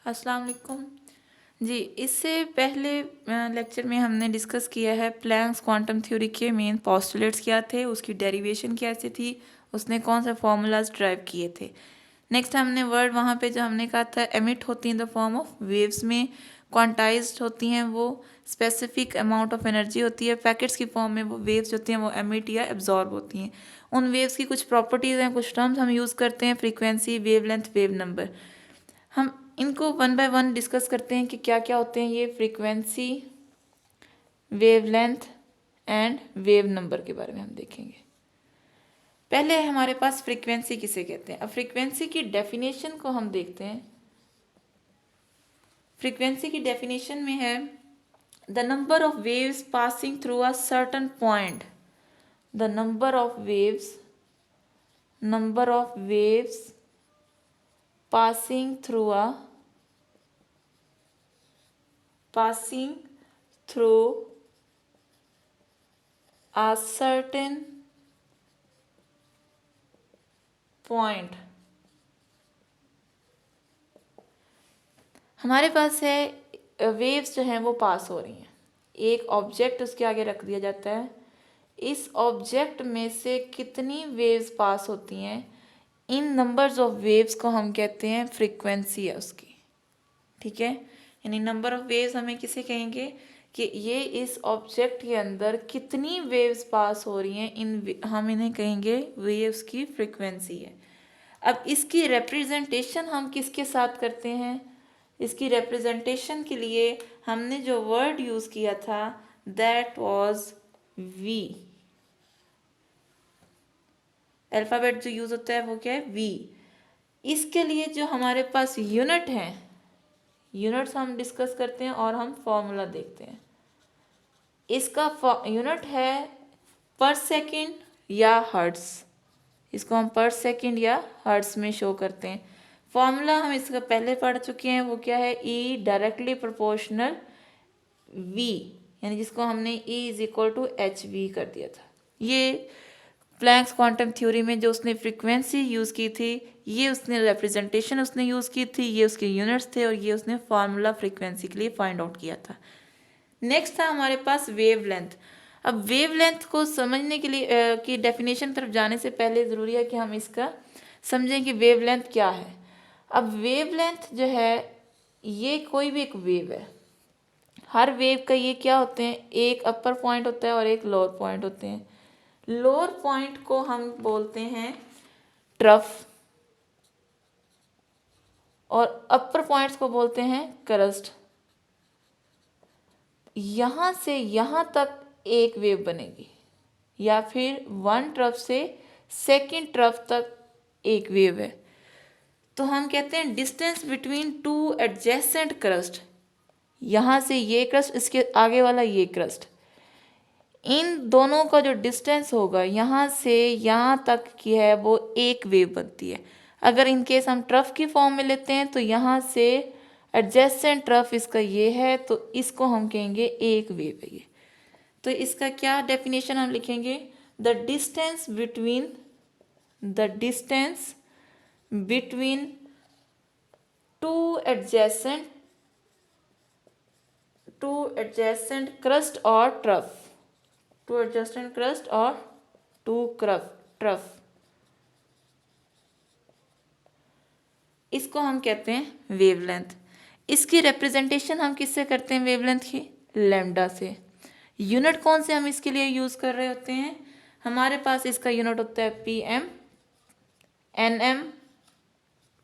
अस्सलाम वालेकुम जी। इससे पहले लेक्चर में हमने डिस्कस किया है प्लैंक्स क्वांटम थ्योरी के मेन पोस्टुलेट्स क्या थे, उसकी डेरिवेशन कैसे थी, उसने कौन से फार्मूलाज ड्राइव किए थे। नेक्स्ट हमने वर्ड वहाँ पे जो हमने कहा था एमिट होती हैं द फॉर्म ऑफ वेव्स में, क्वांटाइज्ड होती हैं, वो स्पेसिफिक अमाउंट ऑफ एनर्जी होती है, पैकेट्स की फॉर्म में वो वेव्स होती हैं वो एमिट या एब्जॉर्ब होती हैं। उन वेव्स की कुछ प्रॉपर्टीज़ हैं, कुछ टर्म्स हम यूज़ करते हैं, फ्रीक्वेंसी, वेवलेंथ, वेव नंबर। हम इनको वन बाय वन डिस्कस करते हैं कि क्या क्या होते हैं ये frequency, wavelength and wave number के बारे में हम देखेंगे। पहले हमारे पास फ्रीक्वेंसी किसे कहते हैं। अब फ्रीक्वेंसी की डेफिनेशन को हम देखते हैं। फ्रीक्वेंसी की डेफिनेशन में है the number of waves passing through a certain point, the number of waves passing through a certain point। हमारे पास है वेव्स जो हैं वो पास हो रही हैं, एक ऑब्जेक्ट उसके आगे रख दिया जाता है, इस ऑब्जेक्ट में से कितनी वेव्स पास होती हैं, इन नंबर्स ऑफ वेव्स को हम कहते हैं फ्रीक्वेंसी है उसकी। ठीक है, यानी नंबर ऑफ वेव्स हमें किसे कहेंगे कि ये इस ऑब्जेक्ट के अंदर कितनी वेव्स पास हो रही हैं, हम इन्हें कहेंगे वेव्स की फ्रीक्वेंसी है। अब इसकी रिप्रेजेंटेशन हम किसके साथ करते हैं, इसकी रिप्रेजेंटेशन के लिए हमने जो वर्ड यूज़ किया था दैट वाज वी। अल्फ़ाबेट जो यूज़ होता है वो क्या है, वी। इसके लिए जो हमारे पास यूनिट हैं, यूनिट्स हम डिस्कस करते हैं और हम फॉर्मूला देखते हैं। इसका यूनिट है पर सेकेंड या हर्ट्स, इसको हम पर सेकेंड या हर्ट्स में शो करते हैं। फॉर्मूला हम इसका पहले पढ़ चुके हैं, वो क्या है, ई डायरेक्टली प्रोपोर्शनल वी, यानी जिसको हमने E is equal to h v कर दिया था। ये प्लैंक्स क्वांटम थ्योरी में जो उसने फ्रीक्वेंसी यूज़ की थी, ये उसने रिप्रेजेंटेशन उसने यूज़ की थी, ये उसके यूनिट्स थे और ये उसने फार्मूला फ्रीक्वेंसी के लिए फाइंड आउट किया था। नेक्स्ट था हमारे पास वेव लेंथ। अब वेव लेंथ को समझने के लिए की डेफिनेशन तरफ जाने से पहले ज़रूरी है कि हम इसका समझें कि वेव लेंथ क्या है। अब वेव लेंथ जो है ये कोई भी एक वेव है, हर वेव का ये क्या होते हैं, एक अपर पॉइंट होता है और एक लोअर पॉइंट होते हैं। लोअर पॉइंट को हम बोलते हैं ट्रफ और अपर पॉइंट्स को बोलते हैं क्रस्ट। यहाँ से यहाँ तक एक वेव बनेगी या फिर वन ट्रफ से सेकेंड ट्रफ तक एक वेव है, तो हम कहते हैं distance between two adjacent crust. यहाँ से ये क्रस्ट, इसके आगे वाला ये क्रस्ट, इन दोनों का जो डिस्टेंस होगा यहाँ से यहाँ तक की है वो एक वेव बनती है। अगर इन केस हम ट्रफ की फॉर्म में लेते हैं तो यहाँ से एडजेसेंट ट्रफ इसका ये है, तो इसको हम कहेंगे एक वेव है ये। तो इसका क्या डेफिनेशन हम लिखेंगे, the distance between two adjacent crust और ट्रफ, टू एडजेसेंट क्रस्ट और टू ट्रफ, इसको हम कहते हैं वेवलेंथ। इसकी रिप्रेजेंटेशन हम किससे करते हैं वेवलेंथ की, लैम्डा से। यूनिट कौन से हम इसके लिए यूज़ कर रहे होते हैं, हमारे पास इसका यूनिट होता है पीएम, एनएम,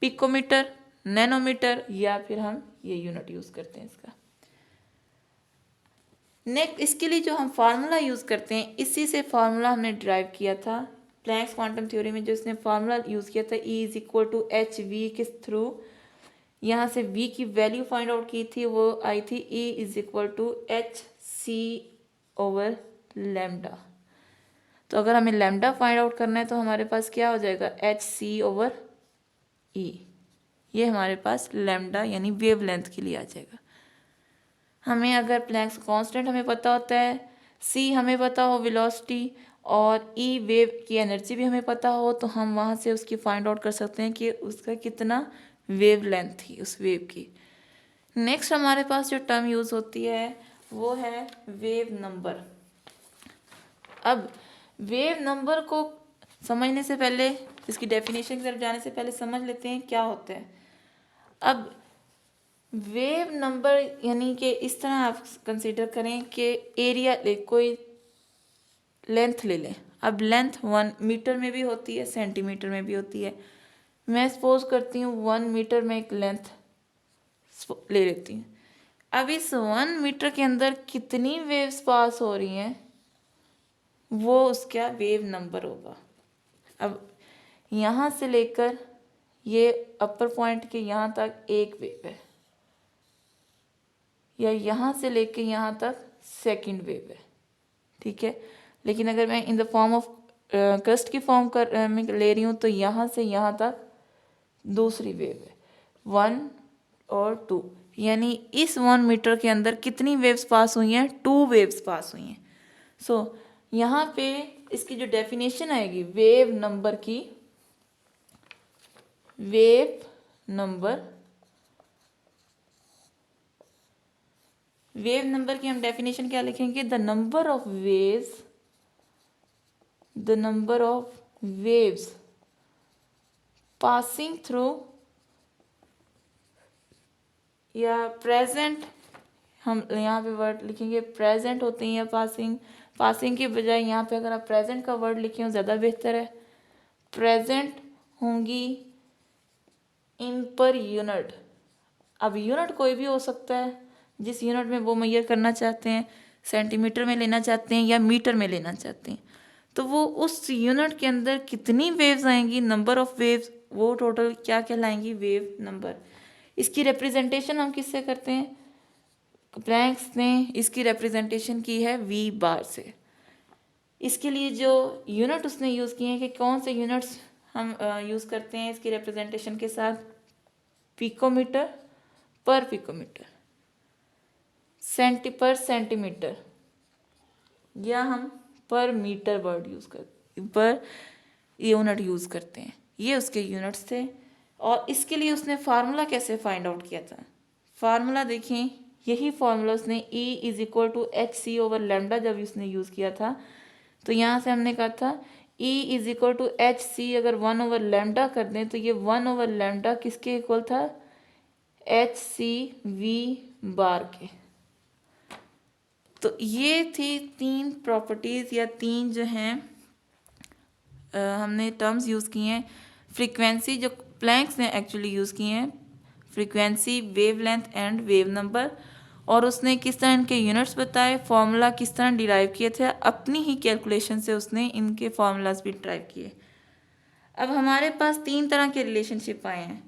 पिकोमीटर, नैनोमीटर, या फिर हम ये यूनिट यूज़ करते हैं इसका। नेक्स्ट इसके लिए जो हम फार्मूला यूज़ करते हैं, इसी से फार्मूला हमने ड्राइव किया था प्लैंक्स क्वांटम थ्योरी में। जो इसने फार्मूला यूज़ किया था E is equal to h v के थ्रू, यहाँ से v की वैल्यू फाइंड आउट की थी, वो आई थी E is equal to h c over lambda. तो अगर हमें लैम्डा फाइंड आउट करना है तो हमारे पास क्या हो जाएगा, एच सी ओवर ई। ये हमारे पास लैम्डा यानी वेव लेंथ के लिए आ जाएगा। हमें अगर प्लैंक्स कांस्टेंट हमें पता होता है, c हमें पता हो वेलोसिटी, और e वेव की एनर्जी भी हमें पता हो, तो हम वहाँ से उसकी फाइंड आउट कर सकते हैं कि उसका कितना वेव लेंथ थी उस वेव की। नेक्स्ट हमारे पास जो टर्म यूज़ होती है वो है वेव नंबर। अब वेव नंबर को समझने से पहले, इसकी डेफिनेशन की तरफ जाने से पहले समझ लेते हैं क्या होता है। अब वेव नंबर यानी कि इस तरह आप कंसीडर करें कि एरिया कोई लेंथ ले लें। अब लेंथ 1 मीटर में भी होती है, सेंटीमीटर में भी होती है। मैं सपोज करती हूँ 1 मीटर में एक लेंथ ले लेती हूँ। अब इस 1 मीटर के अंदर कितनी वेव्स पास हो रही हैं वो उसका वेव नंबर होगा। अब यहाँ से लेकर ये अपर पॉइंट के यहाँ तक एक वेव है, या यहाँ से लेकर यहाँ तक सेकंड वेव है, ठीक है। लेकिन अगर मैं in the form of crust की फॉर्म में ले रही हूँ तो यहाँ से यहाँ तक दूसरी वेव है 1 और 2, यानी इस 1 मीटर के अंदर कितनी वेव्स पास हुई हैं? 2 वेव्स पास हुई हैं। सो यहाँ पे इसकी जो डेफिनेशन आएगी वेव नंबर की, वेव नंबर की हम डेफिनेशन क्या लिखेंगे? The number of waves passing through या प्रेजेंट, हम यहाँ पे वर्ड लिखेंगे प्रेजेंट होते हैं या पासिंग के बजाय यहाँ पे अगर आप प्रेजेंट का वर्ड लिखें तो ज़्यादा बेहतर है। प्रेजेंट होंगी इन पर यूनिट। अब यूनिट कोई भी हो सकता है, जिस यूनिट में वो मेजर करना चाहते हैं, सेंटीमीटर में लेना चाहते हैं या मीटर में लेना चाहते हैं, तो वो उस यूनिट के अंदर कितनी वेव्स आएंगी, नंबर ऑफ वेव्स, वो टोटल क्या कहलाएंगी? Wave number. इसकी रिप्रेजेंटेशन हम किससे करते हैं? प्लैंक्स ने इसकी रिप्रेजेंटेशन की है वी बार से। इसके लिए जो यूनिट उसने यूज़ किए हैं कि कौन से यूनिट्स हम यूज़ करते हैं इसकी रिप्रेजेंटेशन के साथ? पिकोमीटर पर पिकोमीटर, पर सेंटीमीटर, या हम per metre word per unit use करते हैं। ये उसके यूनिट्स थे। और इसके लिए उसने फार्मूला कैसे फाइंड आउट किया था? फार्मूला देखें, यही फार्मूला उसने E=hc/λ जब उसने यूज़ किया था, तो यहाँ से हमने कहा था E=hc, अगर 1/λ कर दें तो ये 1/λ किसके इक्वल था? hcv बार के। तो ये थी 3 प्रॉपर्टीज़ या 3 जो हैं हमने टर्म्स यूज़ किए हैं। फ्रीक्वेंसी जो प्लैंक्स ने एक्चुअली यूज़ किए हैं, frequency, wavelength and wave number, और उसने किस तरह इनके यूनिट्स बताए, फार्मूला किस तरह डिराइव किए थे, अपनी ही कैलकुलेशन से उसने इनके फार्मूलाज भी डिराइव किए। अब हमारे पास 3 तरह के रिलेशनशिप आए हैं।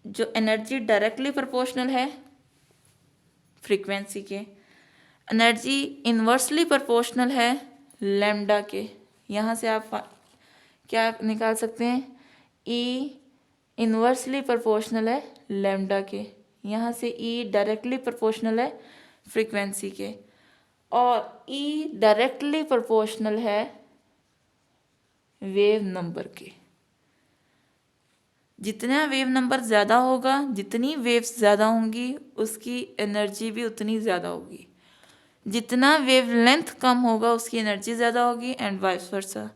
जो एनर्जी डायरेक्टली प्रोपोर्शनल है फ्रीक्वेंसी के, एनर्जी इन्वर्सली प्रोपोर्शनल है लैम्डा के। यहाँ से आप क्या निकाल सकते हैं? E इन्वर्सली प्रोपोर्शनल है लैम्डा के। यहाँ से E डायरेक्टली प्रोपोर्शनल है फ्रीक्वेंसी के, और E डायरेक्टली प्रोपोर्शनल है वेव नंबर के। जितना वेव नंबर ज़्यादा होगा, जितनी वेव्स ज़्यादा होंगी, उसकी एनर्जी भी उतनी ज़्यादा होगी। जितना वेव लेंथ कम होगा उसकी एनर्जी ज़्यादा होगी, एंड वाइस वर्सा।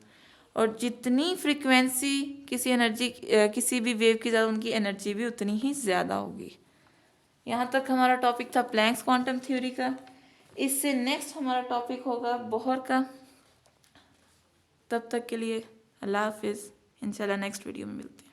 और जितनी फ्रीक्वेंसी किसी भी वेव की ज़्यादा, उनकी एनर्जी भी उतनी ही ज़्यादा होगी। यहाँ तक हमारा टॉपिक था प्लैंक्स क्वांटम थ्योरी का। इससे नेक्स्ट हमारा टॉपिक होगा बोहर का। तब तक के लिए अल्लाह हाफिज़, इंशाल्लाह नेक्स्ट वीडियो में मिलते हैं।